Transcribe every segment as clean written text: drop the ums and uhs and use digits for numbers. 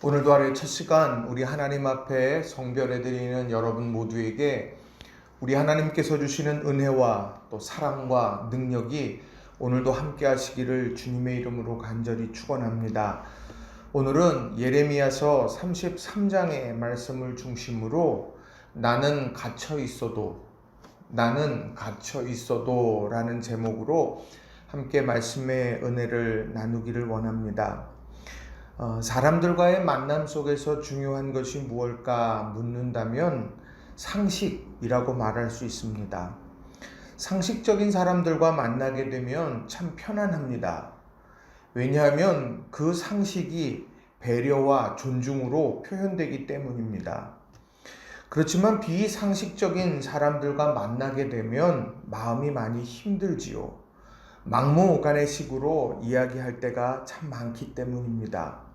오늘도 하루의 첫 시간 우리 하나님 앞에 성별해드리는 여러분 모두에게 우리 하나님께서 주시는 은혜와 또 사랑과 능력이 오늘도 함께 하시기를 주님의 이름으로 간절히 축원합니다. 오늘은 예레미야서 33장의 말씀을 중심으로 나는 갇혀 있어도 라는 제목으로 함께 말씀의 은혜를 나누기를 원합니다. 사람들과의 만남 속에서 중요한 것이 무엇일까 묻는다면 상식이라고 말할 수 있습니다. 상식적인 사람들과 만나게 되면 참 편안합니다. 왜냐하면 그 상식이 배려와 존중으로 표현되기 때문입니다. 그렇지만 비상식적인 사람들과 만나게 되면 마음이 많이 힘들지요. 막무가내식으로 이야기할 때가 참 많기 때문입니다.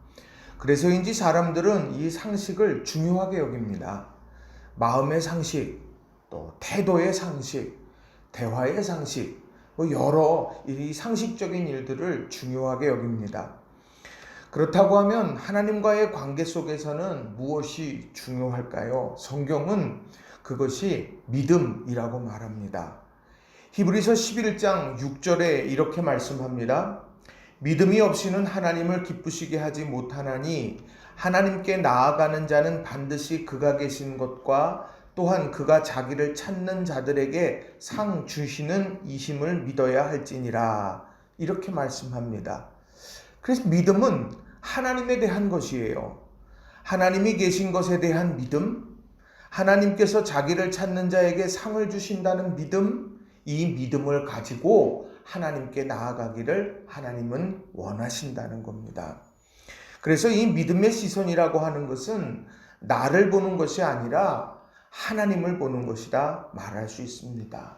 그래서인지 사람들은 이 상식을 중요하게 여깁니다. 마음의 상식, 또 태도의 상식, 대화의 상식, 여러 이 상식적인 일들을 중요하게 여깁니다. 그렇다고 하면 하나님과의 관계 속에서는 무엇이 중요할까요? 성경은 그것이 믿음이라고 말합니다. 히브리서 11장 6절에 이렇게 말씀합니다. 믿음이 없이는 하나님을 기쁘시게 하지 못하나니 하나님께 나아가는 자는 반드시 그가 계신 것과 또한 그가 자기를 찾는 자들에게 상 주시는 이심을 믿어야 할지니라. 이렇게 말씀합니다. 그래서 믿음은 하나님에 대한 것이에요. 하나님이 계신 것에 대한 믿음, 하나님께서 자기를 찾는 자에게 상을 주신다는 믿음, 이 믿음을 가지고 하나님께 나아가기를 하나님은 원하신다는 겁니다. 그래서 이 믿음의 시선이라고 하는 것은 나를 보는 것이 아니라 하나님을 보는 것이다 말할 수 있습니다.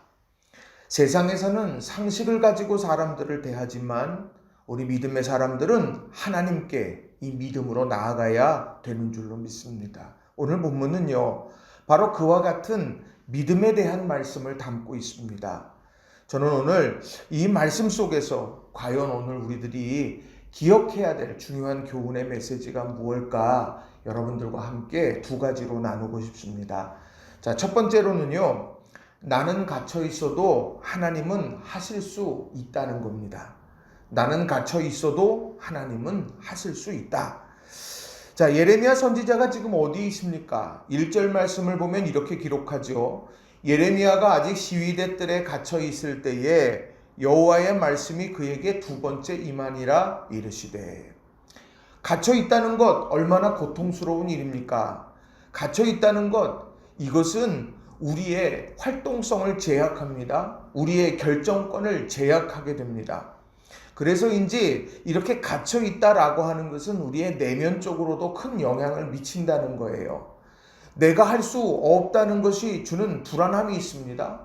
세상에서는 상식을 가지고 사람들을 대하지만 우리 믿음의 사람들은 하나님께 이 믿음으로 나아가야 되는 줄로 믿습니다. 오늘 본문은요, 바로 그와 같은 믿음에 대한 말씀을 담고 있습니다. 저는 오늘 이 말씀 속에서 과연 오늘 우리들이 기억해야 될 중요한 교훈의 메시지가 무엇일까 여러분들과 함께 두 가지로 나누고 싶습니다. 자, 첫 번째로는요, 나는 갇혀 있어도 하나님은 하실 수 있다는 겁니다. 나는 갇혀 있어도 하나님은 하실 수 있다. 자, 예레미야 선지자가 지금 어디 있습니까? 1절 말씀을 보면 이렇게 기록하죠. 예레미야가 아직 시위대 뜰에 갇혀 있을 때에 여호와의 말씀이 그에게 두 번째 임하니라 이르시되. 갇혀 있다는 것 얼마나 고통스러운 일입니까? 갇혀 있다는 것, 이것은 우리의 활동성을 제약합니다. 우리의 결정권을 제약하게 됩니다. 그래서인지 이렇게 갇혀 있다라고 하는 것은 우리의 내면적으로도 큰 영향을 미친다는 거예요. 내가 할 수 없다는 것이 주는 불안함이 있습니다.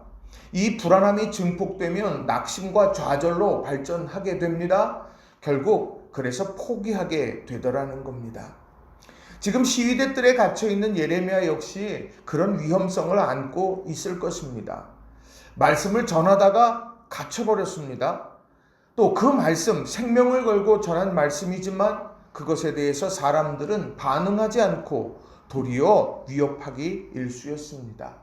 이 불안함이 증폭되면 낙심과 좌절로 발전하게 됩니다. 결국 그래서 포기하게 되더라는 겁니다. 지금 시위대들에 갇혀있는 예레미야 역시 그런 위험성을 안고 있을 것입니다. 말씀을 전하다가 갇혀버렸습니다. 또 그 말씀, 생명을 걸고 전한 말씀이지만 그것에 대해서 사람들은 반응하지 않고 도리어 위협하기 일쑤였습니다.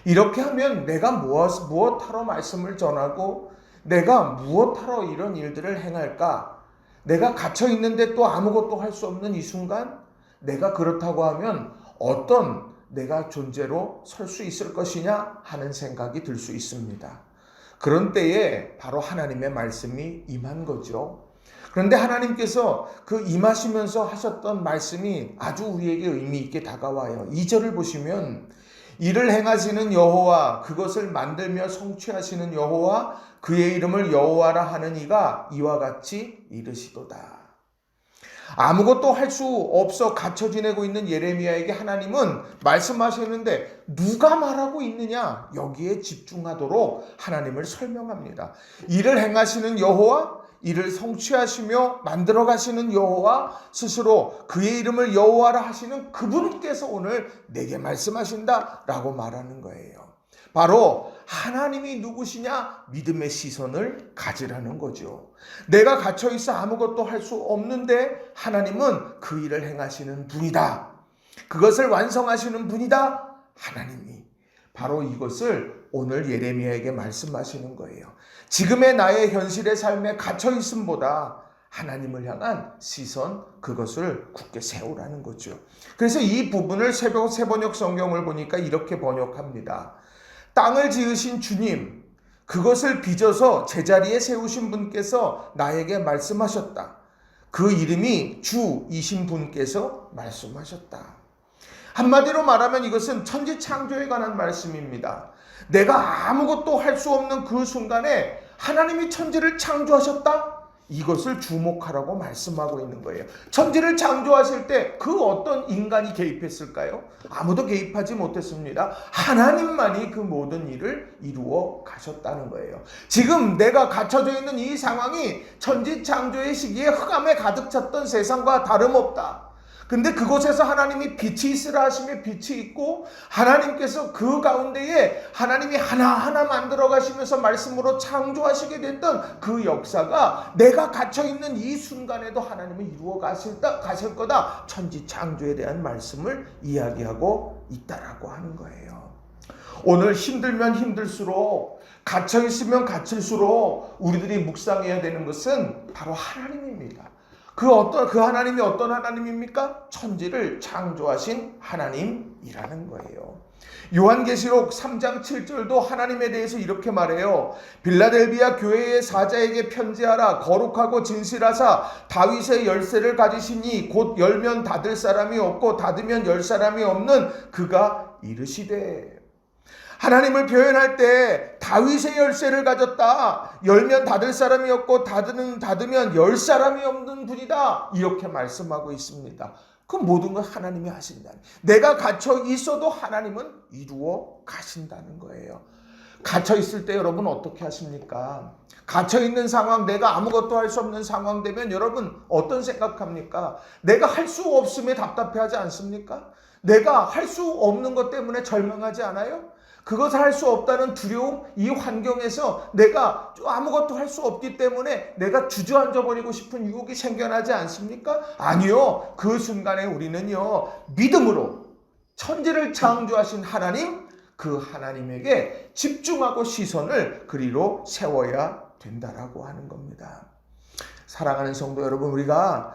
이렇게 하면 내가 무엇하러 말씀을 전하고 내가 무엇하러 이런 일들을 행할까? 내가 갇혀 있는데 또 아무것도 할 수 없는 이 순간 내가 그렇다고 하면 어떤 내가 존재로 설 수 있을 것이냐 하는 생각이 들 수 있습니다. 그런 때에 바로 하나님의 말씀이 임한 거죠. 그런데 하나님께서 그 임하시면서 하셨던 말씀이 아주 우리에게 의미 있게 다가와요. 2절을 보시면 이를 행하시는 여호와, 그것을 만들며 성취하시는 여호와, 그의 이름을 여호와라 하는 이가 이와 같이 이르시도다. 아무것도 할 수 없어 갇혀 지내고 있는 예레미야에게 하나님은 말씀하셨는데 누가 말하고 있느냐? 여기에 집중하도록 하나님을 설명합니다. 이를 행하시는 여호와, 이를 성취하시며 만들어 가시는 여호와, 스스로 그의 이름을 여호와라 하시는 그분께서 오늘 내게 말씀하신다라고 말하는 거예요. 바로 하나님이 누구시냐? 믿음의 시선을 가지라는 거죠. 내가 갇혀있어 아무것도 할 수 없는데 하나님은 그 일을 행하시는 분이다. 그것을 완성하시는 분이다. 하나님이. 바로 이것을 오늘 예레미야에게 말씀하시는 거예요. 지금의 나의 현실의 삶에 갇혀있음보다 하나님을 향한 시선, 그것을 굳게 세우라는 거죠. 그래서 이 부분을 새번역 성경을 보니까 이렇게 번역합니다. 땅을 지으신 주님, 그것을 빚어서 제자리에 세우신 분께서 나에게 말씀하셨다. 그 이름이 주이신 분께서 말씀하셨다. 한마디로 말하면 이것은 천지창조에 관한 말씀입니다. 내가 아무것도 할 수 없는 그 순간에 하나님이 천지를 창조하셨다? 이것을 주목하라고 말씀하고 있는 거예요. 천지를 창조하실 때 그 어떤 인간이 개입했을까요? 아무도 개입하지 못했습니다. 하나님만이 그 모든 일을 이루어 가셨다는 거예요. 지금 내가 갇혀져 있는 이 상황이 천지 창조의 시기에 흑암에 가득 찼던 세상과 다름없다. 근데 그곳에서 하나님이 빛이 있으라 하시며 빛이 있고, 하나님께서 그 가운데에 하나님이 하나하나 만들어 가시면서 말씀으로 창조하시게 됐던 그 역사가 내가 갇혀있는 이 순간에도 하나님이 이루어 가실 거다. 천지 창조에 대한 말씀을 이야기하고 있다라고 하는 거예요. 오늘 힘들면 힘들수록, 갇혀있으면 갇힐수록 우리들이 묵상해야 되는 것은 바로 하나님입니다. 그 하나님이 어떤 하나님입니까? 천지를 창조하신 하나님이라는 거예요. 요한계시록 3장 7절도 하나님에 대해서 이렇게 말해요. 빌라델비아 교회의 사자에게 편지하라. 거룩하고 진실하사 다윗의 열쇠를 가지시니 곧 열면 닫을 사람이 없고 닫으면 열 사람이 없는 그가 이르시되. 하나님을 표현할 때 다윗의 열쇠를 가졌다. 열면 닫을 사람이 없고 닫으면 열 사람이 없는 분이다. 이렇게 말씀하고 있습니다. 그 모든 걸 하나님이 하신다. 내가 갇혀 있어도 하나님은 이루어 가신다는 거예요. 갇혀 있을 때 여러분 어떻게 하십니까? 갇혀 있는 상황, 내가 아무것도 할 수 없는 상황 되면 여러분 어떤 생각합니까? 내가 할 수 없음에 답답해하지 않습니까? 내가 할 수 없는 것 때문에 절망하지 않아요? 그것을 할 수 없다는 두려움, 이 환경에서 내가 아무것도 할 수 없기 때문에 내가 주저앉아 버리고 싶은 유혹이 생겨나지 않습니까? 아니요. 그 순간에 우리는요, 믿음으로 천지를 창조하신 하나님, 그 하나님에게 집중하고 시선을 그리로 세워야 된다라고 하는 겁니다. 사랑하는 성도 여러분, 우리가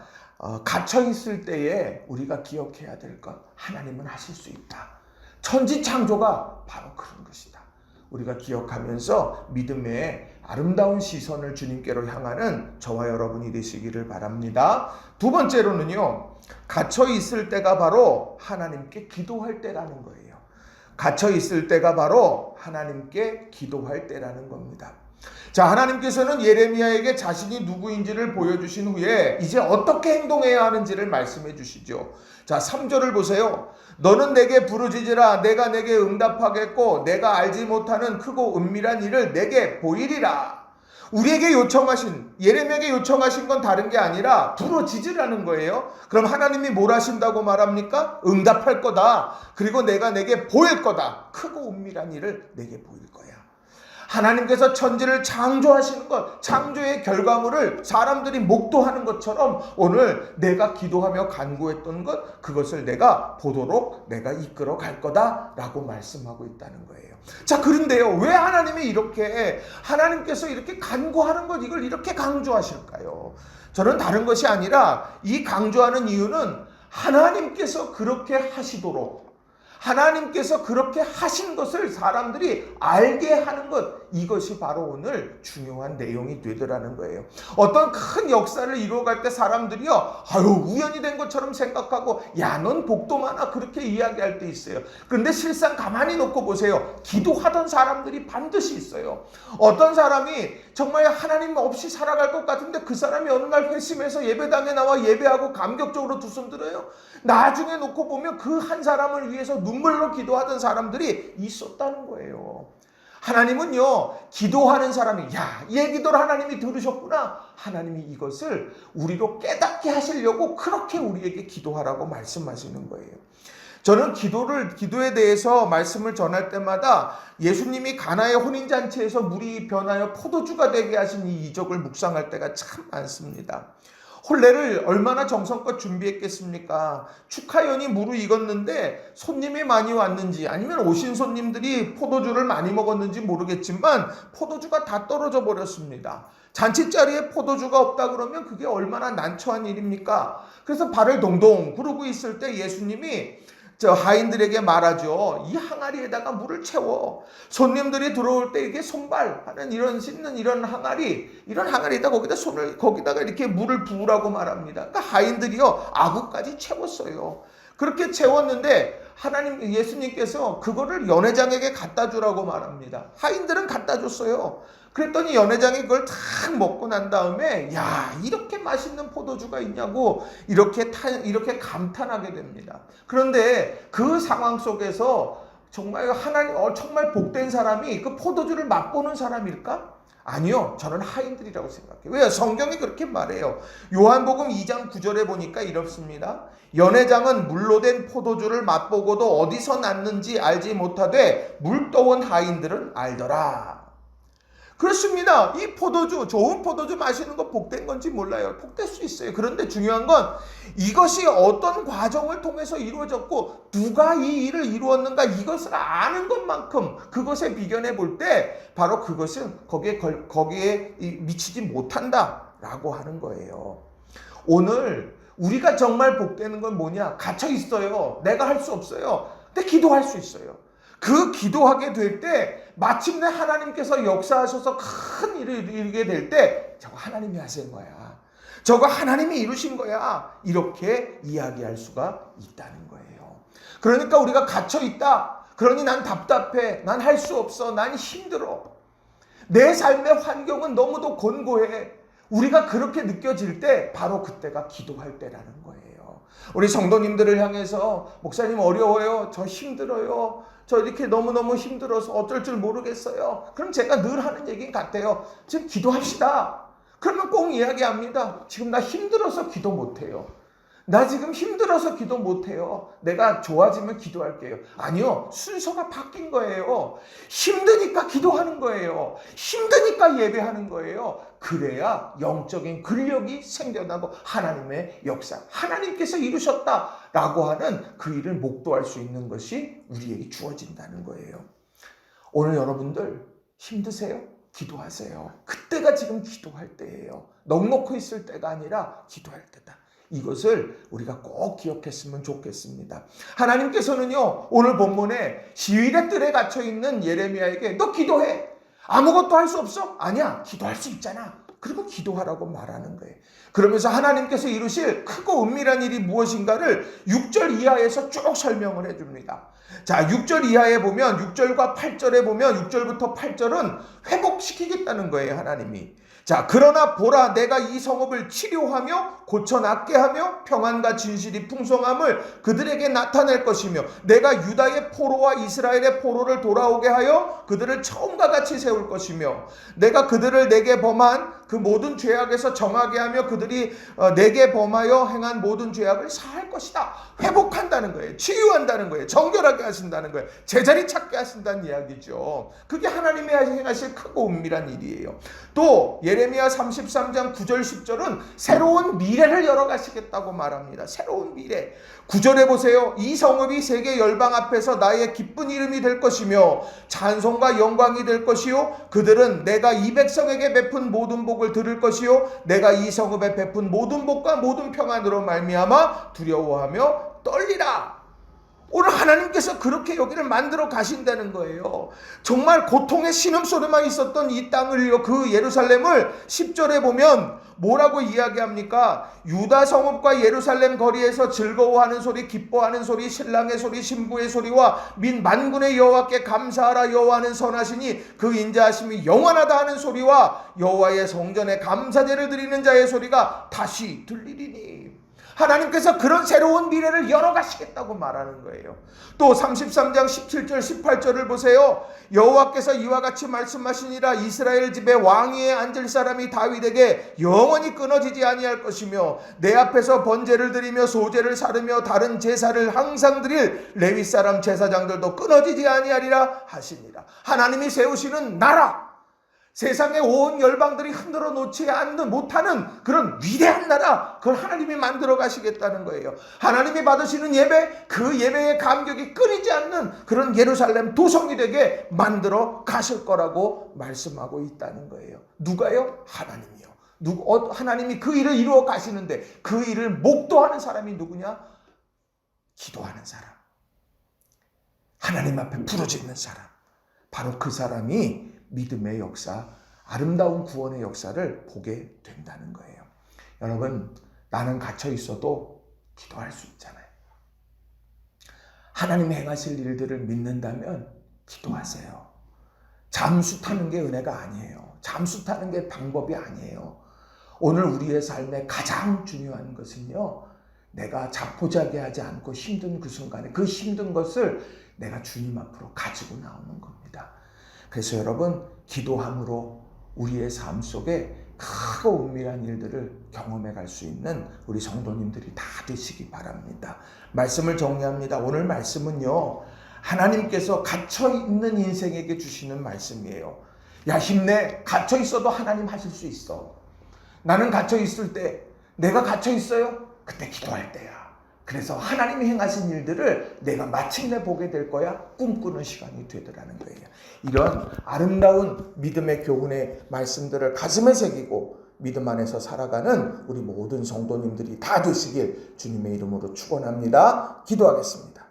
갇혀 있을 때에 우리가 기억해야 될 것, 하나님은 하실 수 있다. 천지 창조가 바로 그런 것이다. 우리가 기억하면서 믿음의 아름다운 시선을 주님께로 향하는 저와 여러분이 되시기를 바랍니다. 두 번째로는요, 갇혀 있을 때가 바로 하나님께 기도할 때라는 거예요. 갇혀 있을 때가 바로 하나님께 기도할 때라는 겁니다. 자, 하나님께서는 예레미야에게 자신이 누구인지를 보여주신 후에 이제 어떻게 행동해야 하는지를 말씀해 주시죠. 자, 3절을 보세요. 너는 내게 부르짖으라. 내가 내게 응답하겠고 내가 알지 못하는 크고 은밀한 일을 내게 보이리라. 우리에게 요청하신, 예레미야에게 요청하신 건 다른 게 아니라 부르짖으라는 거예요. 그럼 하나님이 뭘 하신다고 말합니까? 응답할 거다. 그리고 내가 내게 보일 거다. 크고 은밀한 일을 내게 보일 거야. 하나님께서 천지를 창조하시는 것, 창조의 결과물을 사람들이 목도하는 것처럼 오늘 내가 기도하며 간구했던 것, 그것을 내가 보도록 내가 이끌어 갈 거다라고 말씀하고 있다는 거예요. 자, 그런데요, 왜 하나님께서 이렇게 간구하는 것, 이걸 이렇게 강조하실까요? 저는 다른 것이 아니라 이 강조하는 이유는 하나님께서 그렇게 하시도록, 하나님께서 그렇게 하신 것을 사람들이 알게 하는 것, 이것이 바로 오늘 중요한 내용이 되더라는 거예요. 어떤 큰 역사를 이루어갈 때 사람들이요, 우연히 된 것처럼 생각하고, 야, 넌 복도 많아, 그렇게 이야기할 때 있어요. 그런데 실상 가만히 놓고 보세요. 기도하던 사람들이 반드시 있어요. 어떤 사람이 정말 하나님 없이 살아갈 것 같은데 그 사람이 어느 날 회심해서 예배당에 나와 예배하고 감격적으로 두 손 들어요. 나중에 놓고 보면 그 한 사람을 위해서 눈물로 기도하던 사람들이 있었다는 거예요. 하나님은요, 기도하는 사람이, 야, 얘 기도를 하나님이 들으셨구나. 하나님이 이것을 우리로 깨닫게 하시려고 그렇게 우리에게 기도하라고 말씀하시는 거예요. 저는 기도에 대해서 말씀을 전할 때마다 예수님이 가나의 혼인잔치에서 물이 변하여 포도주가 되게 하신 이 이적을 묵상할 때가 참 많습니다. 혼례를 얼마나 정성껏 준비했겠습니까? 축하연이 무르익었는데 손님이 많이 왔는지 아니면 오신 손님들이 포도주를 많이 먹었는지 모르겠지만 포도주가 다 떨어져 버렸습니다. 잔치자리에 포도주가 없다 그러면 그게 얼마나 난처한 일입니까? 그래서 발을 동동 구르고 있을 때 예수님이 하인들에게 말하죠. 이 항아리에다가 물을 채워. 손님들이 들어올 때 이게 손발하는 이런 씻는 이런 항아리에다 거기다가 이렇게 물을 부으라고 말합니다. 그러니까 하인들이요 아구까지 채웠어요. 그렇게 채웠는데 예수님께서 그거를 연회장에게 갖다 주라고 말합니다. 하인들은 갖다 줬어요. 그랬더니 연회장이 그걸 다 먹고 난 다음에 야 이렇게 맛있는 포도주가 있냐고 이렇게 감탄하게 됩니다. 그런데 그 상황 속에서 정말 정말 복된 사람이 그 포도주를 맛보는 사람일까? 아니요. 저는 하인들이라고 생각해요. 왜요? 성경이 그렇게 말해요. 요한복음 2장 9절에 보니까 이렇습니다. 연회장은 물로 된 포도주를 맛보고도 어디서 났는지 알지 못하되 물떠온 하인들은 알더라. 그렇습니다. 이 포도주, 좋은 포도주 마시는 거 복된 건지 몰라요. 복될 수 있어요. 그런데 중요한 건 이것이 어떤 과정을 통해서 이루어졌고 누가 이 일을 이루었는가 이것을 아는 것만큼 그것에 비견해 볼 때 바로 그것은 거기에 미치지 못한다라고 하는 거예요. 오늘 우리가 정말 복되는 건 뭐냐? 갇혀 있어요. 내가 할 수 없어요. 근데 기도할 수 있어요. 그 기도하게 될 때 마침내 하나님께서 역사하셔서 큰 일을 이루게 될 때 저거 하나님이 하신 거야. 저거 하나님이 이루신 거야. 이렇게 이야기할 수가 있다는 거예요. 그러니까 우리가 갇혀 있다. 그러니 난 답답해. 난 할 수 없어. 난 힘들어. 내 삶의 환경은 너무도 곤고해. 우리가 그렇게 느껴질 때 바로 그때가 기도할 때라는 거예요. 우리 성도님들을 향해서 목사님 어려워요. 저 힘들어요. 저 이렇게 너무너무 힘들어서 어쩔 줄 모르겠어요. 그럼 제가 늘 하는 얘기 같아요. 지금 기도합시다. 그러면 꼭 이야기합니다. 지금 나 힘들어서 기도 못해요. 나 지금 힘들어서 기도 못해요. 내가 좋아지면 기도할게요. 아니요. 순서가 바뀐 거예요. 힘드니까 기도하는 거예요. 힘드니까 예배하는 거예요. 그래야 영적인 근력이 생겨나고 하나님의 역사, 하나님께서 이루셨다라고 하는 그 일을 목도할 수 있는 것이 우리에게 주어진다는 거예요. 오늘 여러분들 힘드세요? 기도하세요. 그때가 지금 기도할 때예요. 넋놓고 있을 때가 아니라 기도할 때다. 이것을 우리가 꼭 기억했으면 좋겠습니다. 하나님께서는요 오늘 본문에 시위대 뜰에 갇혀있는 예레미야에게 너 기도해. 아무것도 할 수 없어? 아니야. 기도할 수 있잖아. 그리고 기도하라고 말하는 거예요. 그러면서 하나님께서 이루실 크고 은밀한 일이 무엇인가를 6절 이하에서 쭉 설명을 해줍니다. 자, 6절 이하에 보면 6절과 8절에 보면 6절부터 8절은 회복시키겠다는 거예요. 하나님이. 자, 그러나 보라 내가 이 성읍을 치료하며 고쳐낫게 하며 평안과 진실이 풍성함을 그들에게 나타낼 것이며 내가 유다의 포로와 이스라엘의 포로를 돌아오게 하여 그들을 처음과 같이 세울 것이며 내가 그들을 내게 범한 그 모든 죄악에서 정하게 하며 그들이 내게 범하여 행한 모든 죄악을 사할 것이다. 회복한다는 거예요. 치유한다는 거예요. 정결하게 하신다는 거예요. 제자리 찾게 하신다는 이야기죠. 그게 하나님이 행하실 크고 은밀한 일이에요. 또 예레미야 33장 9절 10절은 새로운 미래를 열어가시겠다고 말합니다. 새로운 미래. 9절에 보세요. 이 성읍이 세계 열방 앞에서 나의 기쁜 이름이 될 것이며 찬송과 영광이 될 것이요 그들은 내가 이 백성에게 베푼 모든 복을 들을 것이요 내가 이 성읍에 베푼 모든 복과 모든 평안으로 말미암아 두려워하며 떨리라. 오늘 하나님께서 그렇게 여기를 만들어 가신다는 거예요. 정말 고통의 신음소리만 있었던 이 땅을요, 그 예루살렘을 10절에 보면 뭐라고 이야기합니까? 유다 성읍과 예루살렘 거리에서 즐거워하는 소리, 기뻐하는 소리, 신랑의 소리, 신부의 소리와 민 만군의 여호와께 감사하라. 여호와는 선하시니 그 인자하심이 영원하다 하는 소리와 여호와의 성전에 감사제를 드리는 자의 소리가 다시 들리리니. 하나님께서 그런 새로운 미래를 열어가시겠다고 말하는 거예요. 또 33장 17절 18절을 보세요. 여호와께서 이와 같이 말씀하시니라. 이스라엘 집에 왕위에 앉을 사람이 다윗에게 영원히 끊어지지 아니할 것이며 내 앞에서 번제를 드리며 소제를 사르며 다른 제사를 항상 드릴 레위 사람 제사장들도 끊어지지 아니하리라 하시니라. 하나님이 세우시는 나라, 세상의 온 열방들이 흔들어 놓지 않는 못하는 그런 위대한 나라, 그걸 하나님이 만들어 가시겠다는 거예요. 하나님이 받으시는 예배, 그 예배의 감격이 끊이지 않는 그런 예루살렘 도성이 되게 만들어 가실 거라고 말씀하고 있다는 거예요. 누가요? 하나님이요. 하나님이 그 일을 이루어 가시는데 그 일을 목도하는 사람이 누구냐? 기도하는 사람, 하나님 앞에 부르짖는 사람, 바로 그 사람이 믿음의 역사, 아름다운 구원의 역사를 보게 된다는 거예요. 여러분, 나는 갇혀 있어도 기도할 수 있잖아요. 하나님 행하실 일들을 믿는다면 기도하세요. 잠수 타는 게 은혜가 아니에요. 잠수 타는 게 방법이 아니에요. 오늘 우리의 삶에 가장 중요한 것은요, 내가 자포자기하지 않고 힘든 그 순간에 그 힘든 것을 내가 주님 앞으로 가지고 나오는 겁니다. 그래서 여러분, 기도함으로 우리의 삶 속에 크고 은밀한 일들을 경험해 갈 수 있는 우리 성도님들이 다 되시기 바랍니다. 말씀을 정리합니다. 오늘 말씀은요, 하나님께서 갇혀있는 인생에게 주시는 말씀이에요. 야, 힘내. 갇혀 있어도 하나님 하실 수 있어. 나는 갇혀 있을 때, 내가 갇혀 있어요? 그때 기도할 때야. 그래서 하나님이 행하신 일들을 내가 마침내 보게 될 거야. 꿈꾸는 시간이 되더라는 거예요. 이런 아름다운 믿음의 교훈의 말씀들을 가슴에 새기고 믿음 안에서 살아가는 우리 모든 성도님들이 다 되시길 주님의 이름으로 축원합니다. 기도하겠습니다.